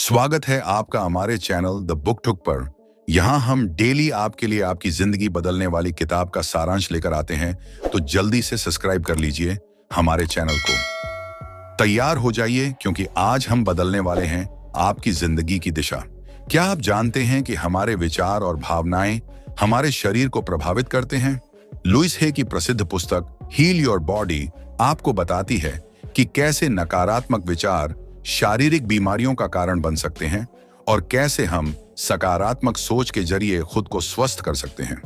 स्वागत है आपका हमारे चैनल द बुक टुक पर। यहाँ हम डेली आपके लिए आपकी जिंदगी बदलने वाली किताब का सारांश लेकर आते हैं, तो जल्दी से सब्सक्राइब कर लीजिए हमारे चैनल को। तैयार हो जाइए क्योंकि आज हम बदलने वाले हैं आपकी जिंदगी की दिशा। क्या आप जानते हैं कि हमारे विचार और भावनाएं हमारे शरीर को प्रभावित करते हैं? लुइस हे की प्रसिद्ध पुस्तक हील योर बॉडी आपको बताती है कि कैसे नकारात्मक विचार शारीरिक बीमारियों का कारण बन सकते हैं और कैसे हम सकारात्मक सोच के जरिए खुद को स्वस्थ कर सकते हैं।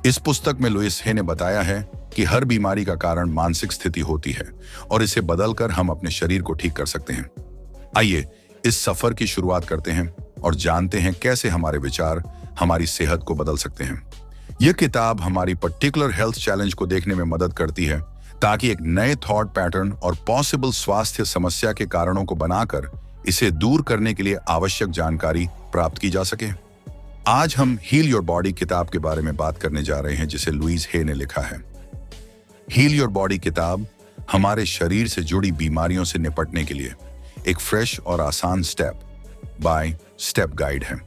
इस पुस्तक में लुइस हे ने बताया है कि हर बीमारी का कारण मानसिक स्थिति होती है और इसे बदलकर हम अपने शरीर को ठीक कर सकते हैं। आइए इस सफर की शुरुआत करते हैं और जानते हैं कैसे हमारे विचार हमारी सेहत को बदल सकते हैं। यह किताब हमारी पर्टिकुलर हेल्थ चैलेंज को देखने में मदद करती है ताकि एक नए थॉट पैटर्न और पॉसिबल स्वास्थ्य समस्या के कारणों को बनाकर इसे दूर करने के लिए आवश्यक जानकारी प्राप्त की जा सके। आज हम हील योर बॉडी किताब के बारे में बात करने जा रहे हैं जिसे लुइस हे ने लिखा है। हील योर बॉडी किताब हमारे शरीर से जुड़ी बीमारियों से निपटने के लिए एक फ्रेश और आसान स्टेप बाय स्टेप गाइड है।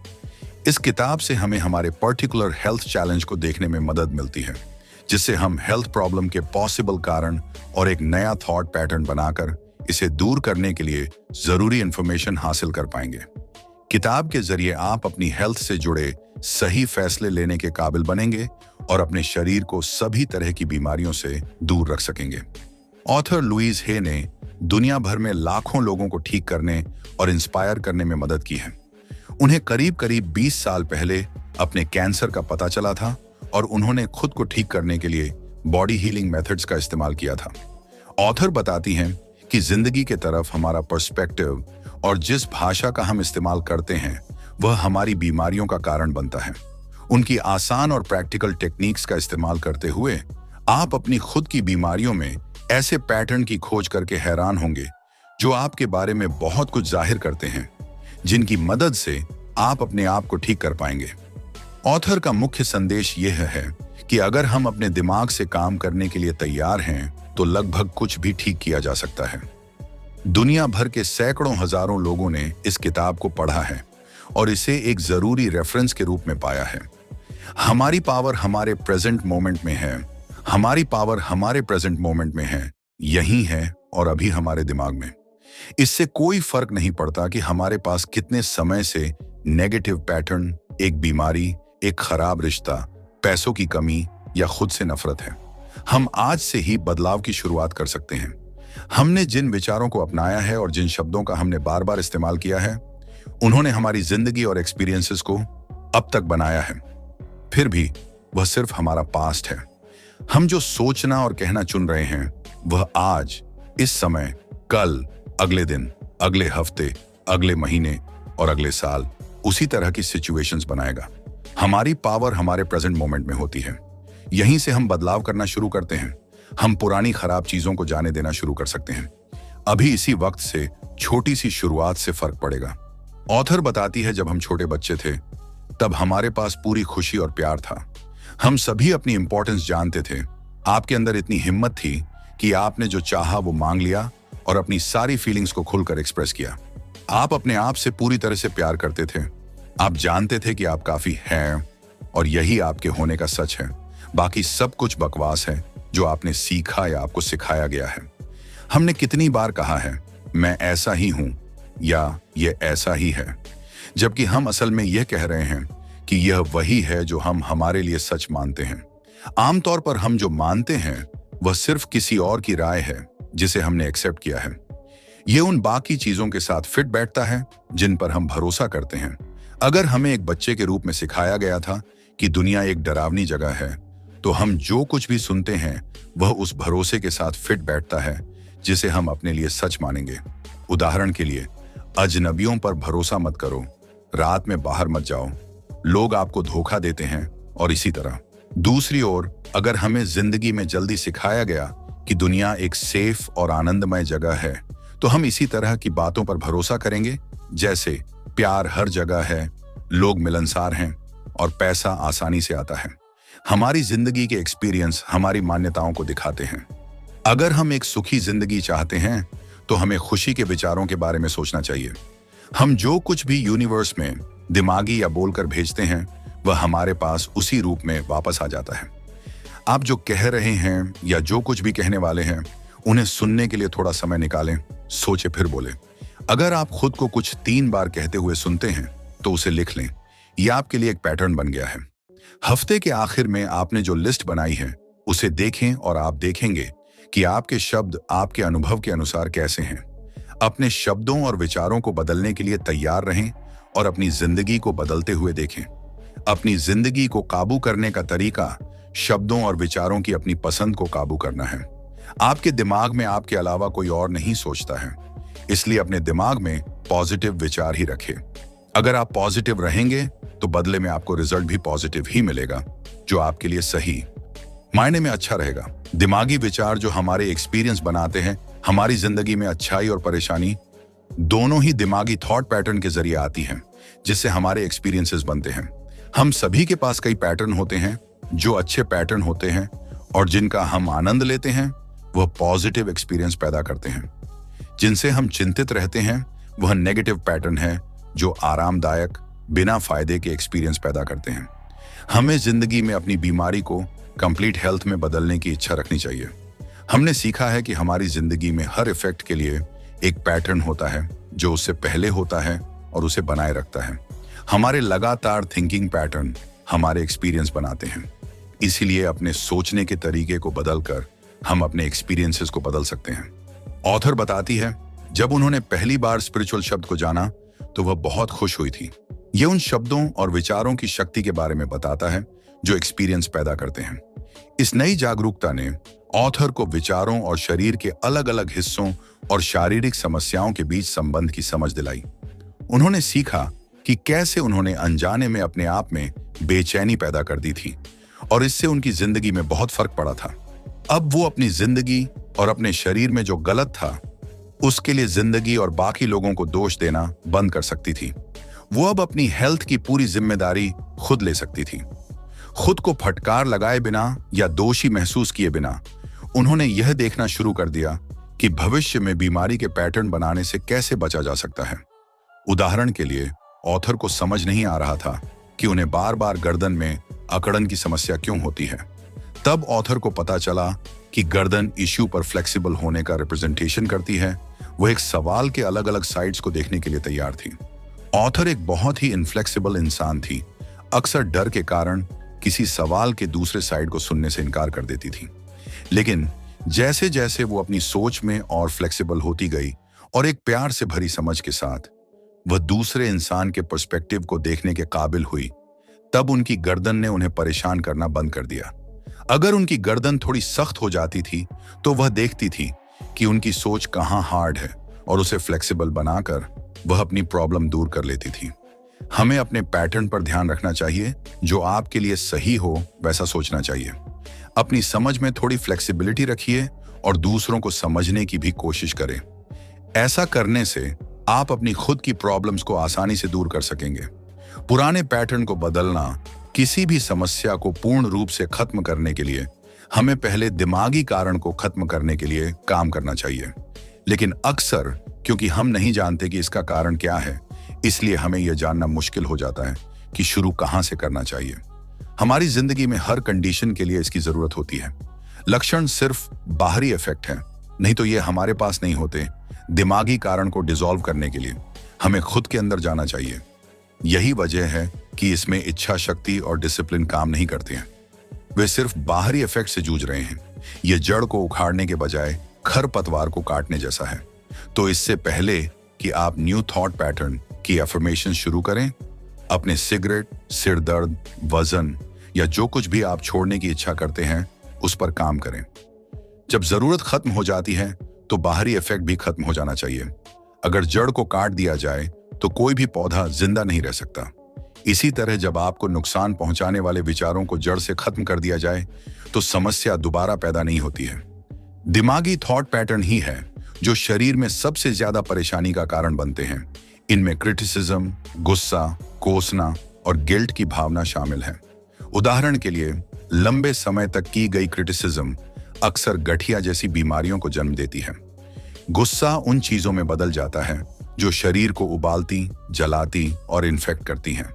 इस किताब से हमें हमारे पर्टिकुलर हेल्थ चैलेंज को देखने में मदद मिलती है, जिससे हम हेल्थ प्रॉब्लम के पॉसिबल कारण और एक नया थॉट पैटर्न बनाकर इसे दूर करने के लिए जरूरी इंफॉर्मेशन हासिल कर पाएंगे। किताब के जरिए आप अपनी हेल्थ से जुड़े सही फैसले लेने के काबिल बनेंगे और अपने शरीर को सभी तरह की बीमारियों से दूर रख सकेंगे। ऑथर लुइस हे ने दुनिया भर में लाखों लोगों को ठीक करने और इंस्पायर करने में मदद की है। उन्हें करीब करीब 20 साल पहले अपने कैंसर का पता चला था और उन्होंने खुद को ठीक करने के लिए बॉडी हीलिंग मेथड्स का इस्तेमाल किया था। ऑथर बताती हैं कि जिंदगी के तरफ हमारा पर्सपेक्टिव और जिस भाषा का हम इस्तेमाल करते हैं वह हमारी बीमारियों का कारण बनता है। उनकी आसान और प्रैक्टिकल टेक्निक्स का इस्तेमाल करते हुए आप अपनी खुद की बीमारियों में ऐसे पैटर्न की खोज करके हैरान होंगे जो आपके बारे में बहुत कुछ जाहिर करते हैं, जिनकी मदद से आप अपने आप को ठीक कर पाएंगे। ऑथर का मुख्य संदेश यह है कि अगर हम अपने दिमाग से काम करने के लिए तैयार हैं तो लगभग कुछ भी ठीक किया जा सकता है। दुनिया भर के सैकड़ों हजारों लोगों ने इस किताब को पढ़ा है और इसे एक जरूरी रेफरेंस के रूप में पाया है। हमारी पावर हमारे प्रेजेंट मोमेंट में है। हमारी पावर हमारे प्रेजेंट मोमेंट में है, यही है और अभी हमारे दिमाग में। इससे कोई फर्क नहीं पड़ता कि हमारे पास कितने समय से नेगेटिव पैटर्न, एक बीमारी, एक खराब रिश्ता, पैसों की कमी या खुद से नफरत है। हम आज से ही बदलाव की शुरुआत कर सकते हैं। हमने जिन विचारों को अपनाया है और जिन शब्दों का हमने बार बार इस्तेमाल किया है, उन्होंने हमारी जिंदगी और एक्सपीरियंसेस को अब तक बनाया है। फिर भी वह सिर्फ हमारा पास्ट है। हम जो सोचना और कहना चुन रहे हैं वह आज, इस समय, कल, अगले दिन, अगले हफ्ते, अगले महीने और अगले साल उसी तरह की सिचुएशंस बनाएगा। हमारी पावर हमारे प्रेजेंट मोमेंट में होती है। यहीं से हम बदलाव करना शुरू करते हैं। हम पुरानी खराब चीजों को जाने देना शुरू कर सकते हैं। अभी इसी वक्त से छोटी सी शुरुआत से फर्क पड़ेगा। ऑथर बताती है जब हम छोटे बच्चे थे तब हमारे पास पूरी खुशी और प्यार था। हम सभी अपनी इंपॉर्टेंस जानते थे। आपके अंदर इतनी हिम्मत थी कि आपने जो चाहा वो मांग लिया और अपनी सारी फीलिंग्स को खुलकर एक्सप्रेस किया। आप अपने आप से पूरी तरह से प्यार करते थे। आप जानते थे कि आप काफी हैं और यही आपके होने का सच है। बाकी सब कुछ बकवास है जो आपने सीखा या आपको सिखाया गया है। हमने कितनी बार कहा है मैं ऐसा ही हूं या ये ऐसा ही है, जबकि हम असल में यह कह रहे हैं कि यह वही है जो हम हमारे लिए सच मानते हैं। आमतौर पर हम जो मानते हैं वह सिर्फ किसी और की राय है जिसे हमने एक्सेप्ट किया है। यह उन बाकी चीजों के साथ फिट बैठता है जिन पर हम भरोसा करते हैं। अगर हमें एक बच्चे के रूप में सिखाया गया था कि दुनिया एक डरावनी जगह है, तो हम जो कुछ भी सुनते हैं वह उस भरोसे के साथ फिट बैठता है जिसे हम अपने लिए सच मानेंगे। उदाहरण के लिए, अजनबियों पर भरोसा मत करो, रात में बाहर मत जाओ, लोग आपको धोखा देते हैं और इसी तरह। दूसरी ओर, अगर हमें जिंदगी में जल्दी सिखाया गया कि दुनिया एक सेफ और आनंदमय जगह है, तो हम इसी तरह की बातों पर भरोसा करेंगे, जैसे प्यार हर जगह है, लोग मिलनसार हैं और पैसा आसानी से आता है। हमारी जिंदगी के एक्सपीरियंस हमारी मान्यताओं को दिखाते हैं। अगर हम एक सुखी जिंदगी चाहते हैं तो हमें खुशी के विचारों के बारे में सोचना चाहिए। हम जो कुछ भी यूनिवर्स में दिमागी या बोलकर भेजते हैं वह हमारे पास उसी रूप में वापस आ जाता है। आप जो कह रहे हैं या जो कुछ भी कहने वाले हैं उन्हें सुनने के लिए थोड़ा समय निकालें, सोचे फिर बोले। अगर आप खुद को कुछ 3 बार कहते हुए सुनते हैं तो उसे लिख लें। यह आपके लिए एक पैटर्न बन गया है। हफ्ते के आखिर में आपने जो लिस्ट बनाई है उसे देखें और आप देखेंगे कि आपके शब्द आपके अनुभव के अनुसार कैसे हैं। अपने शब्दों और विचारों को बदलने के लिए तैयार रहें और अपनी जिंदगी को बदलते हुए देखें। अपनी जिंदगी को काबू करने का तरीका शब्दों और विचारों की अपनी पसंद को काबू करना है। आपके दिमाग में आपके अलावा कोई और नहीं सोचता है, इसलिए अपने दिमाग में पॉजिटिव विचार ही रखें। अगर आप पॉजिटिव रहेंगे तो बदले में आपको रिजल्ट भी पॉजिटिव ही मिलेगा, जो आपके लिए सही मायने में अच्छा रहेगा। दिमागी विचार जो हमारे एक्सपीरियंस बनाते हैं, हमारी जिंदगी में अच्छाई और परेशानी दोनों ही दिमागी थॉट पैटर्न के जरिए आती हैं, जिससे हमारे एक्सपीरियंसेस बनते हैं। हम सभी के पास कई पैटर्न होते हैं जो अच्छे पैटर्न होते हैं और जिनका हम आनंद लेते हैं, वह पॉजिटिव एक्सपीरियंस पैदा करते हैं। जिनसे हम चिंतित रहते हैं वह नेगेटिव पैटर्न है जो आरामदायक बिना फायदे के एक्सपीरियंस पैदा करते हैं। हमें जिंदगी में अपनी बीमारी को कंप्लीट हेल्थ में बदलने की इच्छा रखनी चाहिए। हमने सीखा है कि हमारी जिंदगी में हर इफेक्ट के लिए एक पैटर्न होता है जो उससे पहले होता है और उसे बनाए रखता है। हमारे लगातार थिंकिंग पैटर्न हमारे एक्सपीरियंस बनाते हैं। इसीलिए अपने सोचने के तरीके को बदलकर हम अपने एक्सपीरियंसेस को बदल सकते हैं। ऑथर बताती है, जब उन्होंने पहली बार स्पिरिचुअल शब्द को जाना तो वह बहुत खुश हुई थी। यह उन शब्दों और विचारों की शक्ति के बारे में बताता है जो एक्सपीरियंस पैदा करते हैं। इस नई जागरूकता ने ऑथर को विचारों और शरीर के अलग अलग हिस्सों और शारीरिक समस्याओं के बीच संबंध की समझ दिलाई। उन्होंने सीखा कि कैसे उन्होंने अनजाने में अपने आप में बेचैनी पैदा कर दी थी और इससे उनकी जिंदगी में बहुत फर्क पड़ा था। अब वो अपनी जिंदगी और अपने शरीर में जो गलत था उसके लिए जिंदगी और बाकी लोगों को दोष देना बंद कर सकती थी। वो अब अपनी हेल्थ की पूरी जिम्मेदारी खुद ले सकती थी। खुद को फटकार लगाए बिना या दोषी महसूस किए बिना उन्होंने यह देखना शुरू कर दिया कि भविष्य में बीमारी के पैटर्न बनाने से कैसे बचा जा सकता है। उदाहरण के लिए ऑथर को समझ नहीं आ रहा था कि उन्हें बार बार गर्दन में अकड़न की समस्या क्यों होती है। तब ऑथर को पता चला कि गर्दन इश्यू पर फ्लेक्सिबल होने का रिप्रेजेंटेशन करती है। वह एक सवाल के अलग अलग साइड्स को देखने के लिए तैयार थी। ऑथर एक बहुत ही इनफ्लेक्सिबल इंसान थी। अक्सर डर के कारण किसी सवाल के दूसरे साइड को सुनने से इनकार कर देती थी। लेकिन जैसे जैसे वो अपनी सोच में और फ्लेक्सिबल होती गई और एक प्यार से भरी समझ के साथ वह दूसरे इंसान के पर्सपेक्टिव को देखने के काबिल हुई, तब उनकी गर्दन ने उन्हें परेशान करना बंद कर दिया। अगर उनकी गर्दन थोड़ी सख्त हो जाती थी तो वह देखती थी कि उनकी सोच कहाँ हार्ड है और उसे फ्लेक्सिबल बनाकर वह अपनी प्रॉब्लम दूर कर लेती थी। हमें अपने पैटर्न पर ध्यान रखना चाहिए। जो आपके लिए सही हो वैसा सोचना चाहिए। अपनी समझ में थोड़ी फ्लेक्सिबिलिटी रखिए और दूसरों को समझने की भी कोशिश करें। ऐसा करने से आप अपनी खुद की प्रॉब्लम्स को आसानी से दूर कर सकेंगे। पुराने पैटर्न को बदलना, किसी भी समस्या को पूर्ण रूप से खत्म करने के लिए हमें पहले दिमागी कारण को खत्म करने के लिए काम करना चाहिए। लेकिन अक्सर क्योंकि हम नहीं जानते कि इसका कारण क्या है, इसलिए हमें यह जानना मुश्किल हो जाता है कि शुरू कहां से करना चाहिए। हमारी जिंदगी में हर कंडीशन के लिए इसकी जरूरत होती है। लक्षण सिर्फ बाहरी इफेक्ट है, नहीं तो ये हमारे पास नहीं होते। दिमागी कारण को डिसॉल्व करने के लिए हमें खुद के अंदर जाना चाहिए। यही वजह है कि इसमें इच्छा शक्ति और डिसिप्लिन काम नहीं करते हैं। वे सिर्फ बाहरी इफेक्ट से जूझ रहे हैं। यह जड़ को उखाड़ने के बजाय खरपतवार को काटने जैसा है। तो इससे पहले कि आप न्यू थॉट पैटर्न की अफर्मेशन शुरू करें, अपने सिगरेट, सिर दर्द, वजन या जो कुछ भी आप छोड़ने की इच्छा करते हैं उस पर काम करें। जब जरूरत खत्म हो जाती है तो बाहरी इफेक्ट भी खत्म हो जाना चाहिए। अगर जड़ को काट दिया जाए तो कोई भी पौधा जिंदा नहीं रह सकता। इसी तरह जब आपको नुकसान पहुंचाने वाले विचारों को जड़ से खत्म कर दिया जाए तो समस्या दोबारा पैदा नहीं होती है। दिमागी थॉट पैटर्न ही है जो शरीर में सबसे ज्यादा परेशानी का कारण बनते हैं। इनमें क्रिटिसिज्म, गुस्सा, कोसना और गिल्ट की भावना शामिल है। उदाहरण के लिए, लंबे समय तक की गई क्रिटिसिज्म अक्सर गठिया जैसी बीमारियों को जन्म देती है। गुस्सा उन चीजों में बदल जाता है जो शरीर को उबालती, जलाती और इन्फेक्ट करती हैं।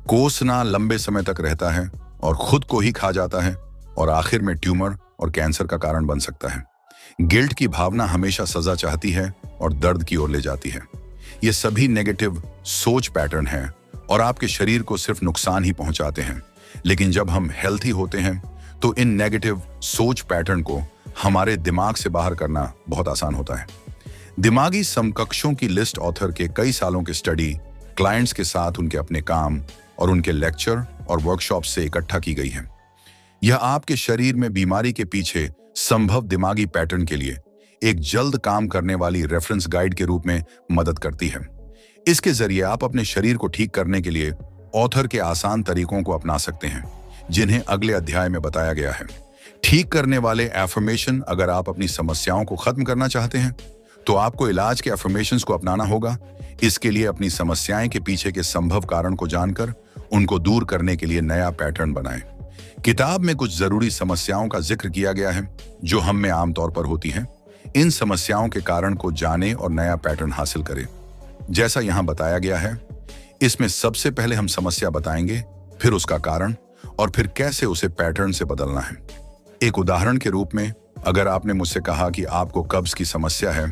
कोसना लंबे समय तक रहता है और खुद को ही खा जाता है और आखिर में ट्यूमर और कैंसर का कारण बन सकता है। गिल्ट की भावना हमेशा सजा चाहती है और दर्द की ओर ले जाती है। ये सभी नेगेटिव सोच पैटर्न हैं और आपके शरीर को सिर्फ नुकसान ही पहुंचाते हैं। लेकिन जब हम हेल्थी होते हैं तो इन नेगेटिव सोच पैटर्न को हमारे दिमाग से बाहर करना बहुत आसान होता है। दिमागी समकक्षों की लिस्ट ऑथर के कई सालों के स्टडी, क्लाइंट्स के साथ उनके अपने काम और उनके लेक्चर और वर्कशॉप से इकट्ठा की गई है। यह आपके शरीर में बीमारी के पीछे संभव दिमागी पैटर्न के लिए एक जल्द काम करने वाली रेफरेंस गाइड के रूप में मदद करती है। इसके जरिए आप अपने शरीर को ठीक करने के लिए ऑथर के आसान तरीकों को अपना सकते हैं, जिन्हें अगले अध्याय में बताया गया है। ठीक करने वाले एफर्मेशन। अगर आप अपनी समस्याओं को खत्म करना चाहते हैं तो आपको इलाज के एफर्मेशंस को अपनाना होगा। इसके लिए अपनी समस्याएं के पीछे के संभव कारण को जानकर उनको दूर करने के लिए नया पैटर्न बनाएं। किताब में कुछ जरूरी समस्याओं का जिक्र किया गया है जो हम में आमतौर पर होती हैं। इन समस्याओं के कारण को जानें और नया पैटर्न हासिल करें। जैसा यहाँ बताया गया है, इसमें सबसे पहले हम समस्या बताएंगे, फिर उसका कारण और फिर कैसे उसे पैटर्न से बदलना है। एक उदाहरण के रूप में, अगर आपने मुझसे कहा कि आपको कब्ज की समस्या है,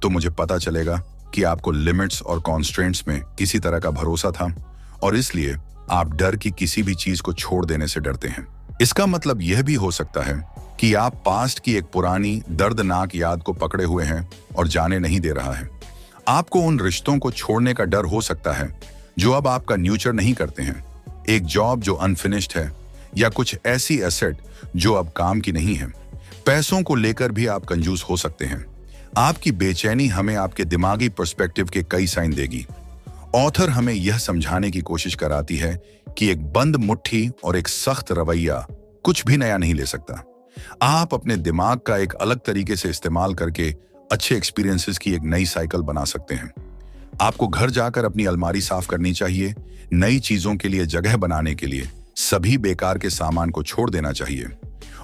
तो मुझे पता चलेगा कि आपको लिमिट्स और कॉन्स्ट्रेंट्स में किसी तरह का भरोसा था और इसलिए आप डर की किसी भी चीज को छोड़ देने से डरते हैं। इसका मतलब यह भी हो सकता है कि आप पास्ट की एक पुरानी दर्दनाक याद को पकड़े हुए हैं और जाने नहीं दे रहा है। आपको उन रिश्तों को छोड़ने का डर हो सकता है जो अब आपका न्यूचर नहीं करते हैं, एक जॉब जो अनफिनिश्ड है या कुछ ऐसी एसेट जो अब काम की नहीं है। पैसों को लेकर भी आप कंजूस हो सकते हैं। आपकी बेचैनी हमें आपके दिमागी पर्सपेक्टिव के कई साइन देगी। ऑथर हमें यह समझाने की कोशिश कराती है कि एक बंद मुट्ठी और एक सख्त रवैया कुछ भी नया नहीं ले सकता। आप अपने दिमाग का एक अलग तरीके से इस्तेमाल करके अच्छे एक्सपीरियंसेस की एक नई साइकिल बना सकते हैं। आपको घर जाकर अपनी अलमारी साफ करनी चाहिए, नई चीजों के लिए जगह बनाने के लिए सभी बेकार के सामान को छोड़ देना चाहिए।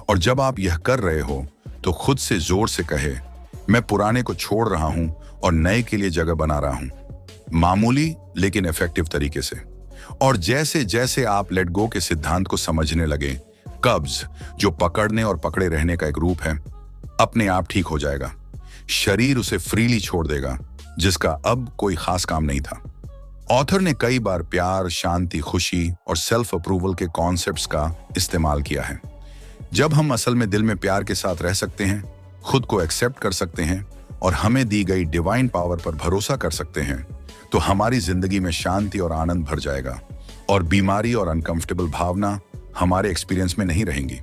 और जब आप यह कर रहे हो तो खुद से जोर से कहे, मैं पुराने को छोड़ रहा हूं और नए के लिए जगह बना रहा हूं, मामूली लेकिन इफेक्टिव तरीके से। और जैसे जैसे आप लेट गो के सिद्धांत को समझने लगे, कब्ज जो पकड़ने और पकड़े रहने का एक रूप है, अपने आप ठीक हो जाएगा। शरीर उसे फ्रीली छोड़ देगा, जिसका अब कोई खास काम नहीं था। ऑथर ने कई बार प्यार, शांति, खुशी और सेल्फ अप्रूवल के कॉन्सेप्ट्स का इस्तेमाल किया है। जब हम असल में दिल में प्यार के साथ रह सकते हैं, खुद को एक्सेप्ट कर सकते हैं और हमें दी गई डिवाइन पावर पर भरोसा कर सकते हैं, तो हमारी जिंदगी में शांति और आनंद भर जाएगा और बीमारी और अनकंफर्टेबल भावना हमारे एक्सपीरियंस में नहीं रहेंगी।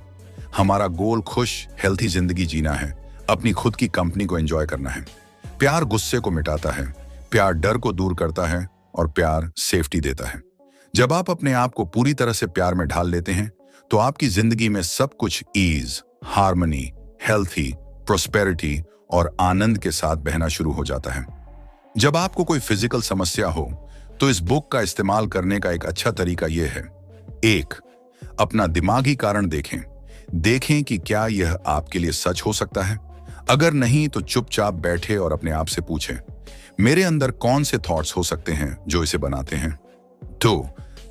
हमारा गोल खुश, हेल्थी जिंदगी जीना है, अपनी खुद की कंपनी को एंजॉय करना है। प्यार गुस्से को मिटाता है, प्यार डर को दूर करता है और प्यार सेफ्टी देता है। जब आप अपने आप को पूरी तरह से प्यार में ढाल लेते हैं तो आपकी जिंदगी में सब कुछ ईज, हार्मनी, हेल्थी, प्रोस्पेरिटी और आनंद के साथ बहना शुरू हो जाता है। जब आपको कोई फिजिकल समस्या हो तो इस बुक का इस्तेमाल करने का एक अच्छा तरीका यह है। 1. अपना दिमागी कारण देखें कि क्या यह आपके लिए सच हो सकता है। अगर नहीं तो चुपचाप बैठे और अपने आप से पूछें, मेरे अंदर कौन से थॉट्स हो सकते हैं जो इसे बनाते हैं। 2.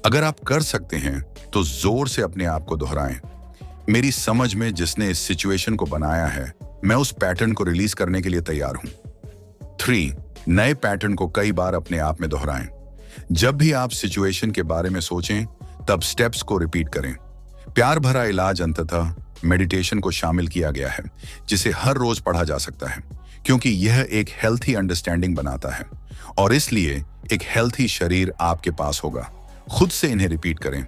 अगर आप कर सकते हैं तो जोर से अपने आप को दोहराएं, मेरी समझ में जिसने इस सिचुएशन को बनाया है, मैं उस पैटर्न को रिलीज करने के लिए तैयार हूं। 3. नए पैटर्न को कई बार अपने आप में दोहराएं। जब भी आप सिचुएशन के बारे में सोचें, तब स्टेप्स को रिपीट करें। प्यार भरा इलाज अंततः मेडिटेशन को शामिल किया गया है, जिसे हर रोज पढ़ा जा सकता है, क्योंकि यह एक हेल्थी अंडरस्टैंडिंग बनाता है और इसलिए एक हेल्थी शरीर आपके पास होगा। खुद से इन्हें रिपीट करें,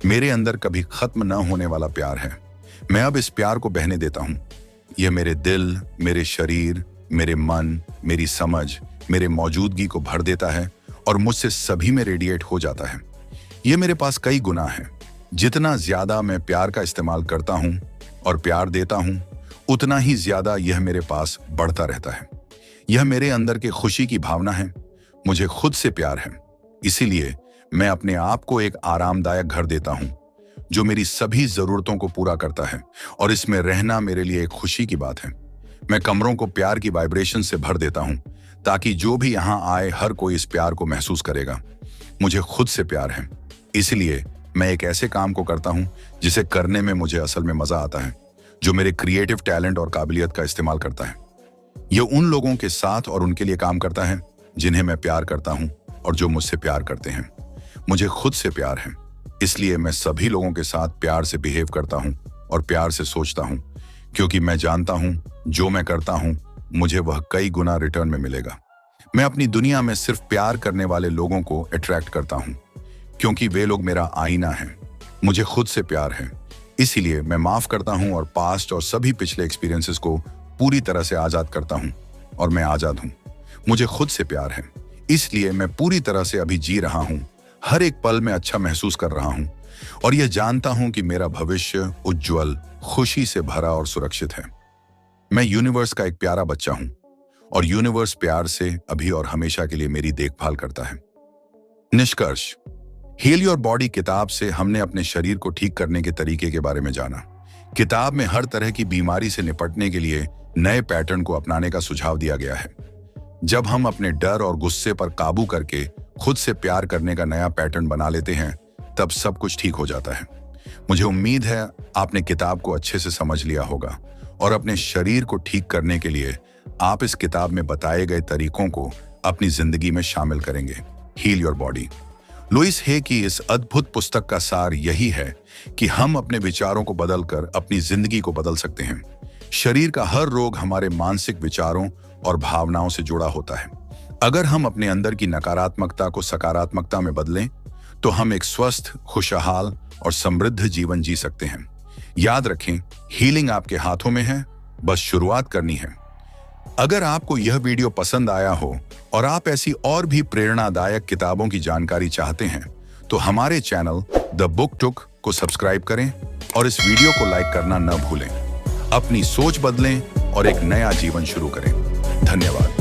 मेरे अंदर कभी खत्म न होने वाला प्यार है, मैं अब इस प्यार को बहने देता हूं। यह मेरे दिल, मेरे शरीर, मेरे मन, मेरी समझ, मेरे मौजूदगी को भर देता है और मुझसे सभी में रेडिएट हो जाता है। यह मेरे पास कई गुना है। जितना ज्यादा मैं प्यार का इस्तेमाल करता हूं और प्यार देता हूं, उतना ही ज्यादा यह मेरे पास बढ़ता रहता है। यह मेरे अंदर के खुशी की भावना है। मुझे खुद से प्यार है, इसीलिए मैं अपने आप को एक आरामदायक घर देता हूं जो मेरी सभी जरूरतों को पूरा करता है और इसमें रहना मेरे लिए एक खुशी की बात है। मैं कमरों को प्यार की वाइब्रेशन से भर देता हूं ताकि जो भी यहाँ आए हर कोई इस प्यार को महसूस करेगा। मुझे खुद से प्यार है, इसलिए मैं एक ऐसे काम को करता हूँ जिसे करने में मुझे असल में मजा आता है, जो मेरे क्रिएटिव टैलेंट और काबिलियत का इस्तेमाल करता है। ये उन लोगों के साथ और उनके लिए काम करता है जिन्हें मैं प्यार करता हूँ और जो मुझसे प्यार करते हैं। मुझे खुद से प्यार है, इसलिए मैं सभी लोगों के साथ प्यार से बिहेव करता हूँ और प्यार से सोचता हूँ, क्योंकि मैं जानता हूँ जो मैं करता हूँ मुझे वह कई गुना रिटर्न में मिलेगा। मैं अपनी दुनिया में सिर्फ प्यार करने वाले लोगों को अट्रैक्ट करता हूँ, क्योंकि वे लोग मेरा आईना है। मुझे खुद से प्यार है, इसीलिए मैं माफ करता हूँ और पास्ट और सभी पिछले एक्सपीरियंसेस को पूरी तरह से आजाद करता हूँ। और मैं आजाद हूँ। मुझे खुद से प्यार है, इसलिए मैं पूरी तरह से अभी जी रहा हूँ। हर एक पल में अच्छा महसूस कर रहा हूँ और यह जानता हूँ कि मेरा भविष्य उज्जवल, खुशी से भरा और सुरक्षित है। मैं यूनिवर्स का एक प्यारा बच्चा हूँ और यूनिवर्स प्यार से अभी और हमेशा के लिए मेरी देखभाल करता है। निष्कर्ष, हील योर बॉडी किताब से हमने अपने शरीर को ठीक करने के तरीके के बारे में जाना। किताब में हर तरह की बीमारी से निपटने के लिए नए पैटर्न को अपनाने का सुझाव दिया गया है। जब हम अपने डर और गुस्से पर काबू करके खुद से प्यार करने का नया पैटर्न बना लेते हैं, तब सब कुछ ठीक हो जाता है। मुझे उम्मीद है आपने किताब को अच्छे से समझ लिया होगा और अपने शरीर को ठीक करने के लिए आप इस किताब में बताए गए तरीकों को अपनी जिंदगी में शामिल करेंगे। Heal your body. Louise Hay की इस अद्भुत पुस्तक का सार यही है कि हम अपने विचारों को बदलकर अपनी जिंदगी को बदल सकते हैं। शरीर का हर रोग हमारे मानसिक विचारों और भावनाओं से जुड़ा होता है। अगर हम अपने अंदर की नकारात्मकता को सकारात्मकता में बदलें, तो हम एक स्वस्थ, खुशहाल और समृद्ध जीवन जी सकते हैं। याद रखें, हीलिंग आपके हाथों में है, बस शुरुआत करनी है। अगर आपको यह वीडियो पसंद आया हो और आप ऐसी और भी प्रेरणादायक किताबों की जानकारी चाहते हैं, तो हमारे चैनल द बुक टुक को सब्सक्राइब करें और इस वीडियो को लाइक करना न भूलें। अपनी सोच बदलें और एक नया जीवन शुरू करें। धन्यवाद।